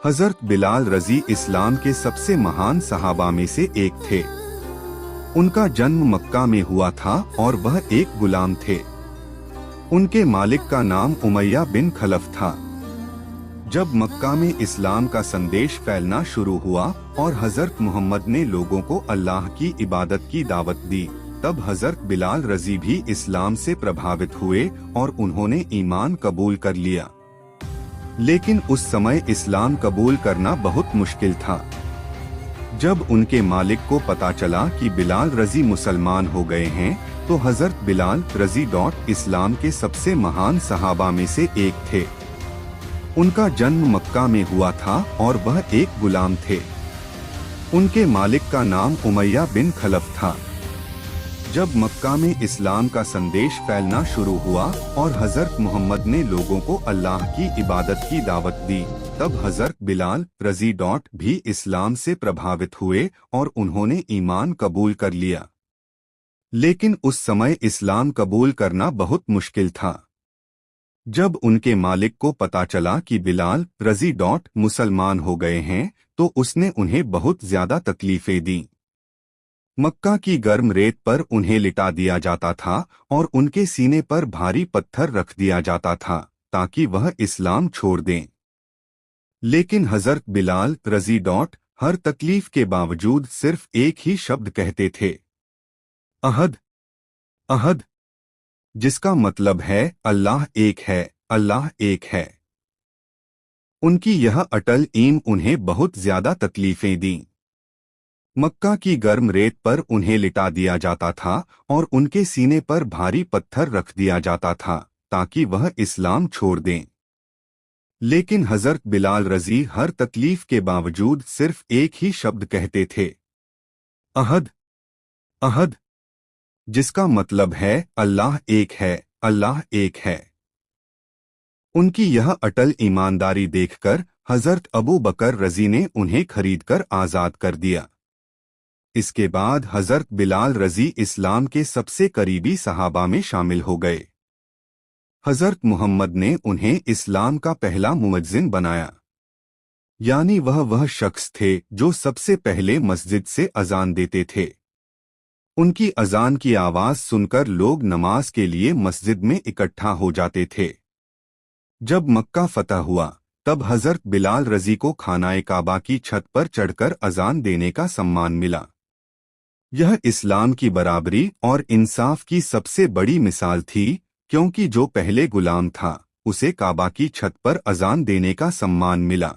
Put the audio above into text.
हज़रत बिलाल रज़ी इस्लाम के सबसे महान सहाबा में से एक थे। उनका जन्म मक्का में हुआ था और वह एक गुलाम थे। उनके मालिक का नाम उमैया बिन खलफ था। जब मक्का में इस्लाम का संदेश फैलना शुरू हुआ और हज़रत मोहम्मद ने लोगों को अल्लाह की इबादत की दावत दी, तब हज़रत बिलाल रज़ी भी इस्लाम से प्रभावित हुए और उन्होंने ईमान कबूल कर लिया। लेकिन उस समय इस्लाम कबूल करना बहुत मुश्किल था। जब उनके मालिक को पता चला कि बिलाल रज़ी मुसलमान हो गए हैं, तो हज़रत बिलाल रज़ी इस्लाम के सबसे महान सहाबा में से एक थे। उनका जन्म मक्का में हुआ था और वह एक गुलाम थे। उनके मालिक का नाम उमैया बिन खलफ था। जब मक्का में इस्लाम का संदेश फैलना शुरू हुआ और हज़रत मोहम्मद ने लोगों को अल्लाह की इबादत की दावत दी, तब हज़रत बिलाल रज़ी भी इस्लाम से प्रभावित हुए और उन्होंने ईमान कबूल कर लिया। लेकिन उस समय इस्लाम कबूल करना बहुत मुश्किल था। जब उनके मालिक को पता चला कि बिलाल रज़ी मुसलमान हो गए हैं, तो उसने उन्हें बहुत ज्यादा तकलीफें दी। मक्का की गर्म रेत पर उन्हें लिटा दिया जाता था और उनके सीने पर भारी पत्थर रख दिया जाता था ताकि वह इस्लाम छोड़ दें। लेकिन हज़रत बिलाल रज़ी हर तकलीफ के बावजूद सिर्फ एक ही शब्द कहते थे, अहद, अहद, जिसका मतलब है अल्लाह एक है, अल्लाह एक है। उनकी यह अटल ईम उन्हें बहुत ज्यादा तकलीफें दी। मक्का की गर्म रेत पर उन्हें लिटा दिया जाता था और उनके सीने पर भारी पत्थर रख दिया जाता था ताकि वह इस्लाम छोड़ दें। लेकिन हज़रत बिलाल रज़ी हर तकलीफ के बावजूद सिर्फ एक ही शब्द कहते थे, अहद, अहद, जिसका मतलब है अल्लाह एक है, अल्लाह एक है। उनकी यह अटल ईमानदारी देखकर हज़रत अबू बकर रज़ी ने उन्हें खरीदकर आज़ाद कर दिया। इसके बाद हज़रत बिलाल रज़ी इस्लाम के सबसे करीबी सहाबा में शामिल हो गए। हज़रत मोहम्मद ने उन्हें इस्लाम का पहला मुअज्जिन बनाया, यानी वह शख्स थे जो सबसे पहले मस्जिद से अजान देते थे। उनकी अजान की आवाज़ सुनकर लोग नमाज के लिए मस्जिद में इकट्ठा हो जाते थे। जब मक्का फतह हुआ, तब हज़रत बिलाल रज़ी को खानाए काबा की छत पर चढ़कर अजान देने का सम्मान मिला। यह इस्लाम की बराबरी और इंसाफ की सबसे बड़ी मिसाल थी, क्योंकि जो पहले गुलाम था, उसे काबा की छत पर अजान देने का सम्मान मिला।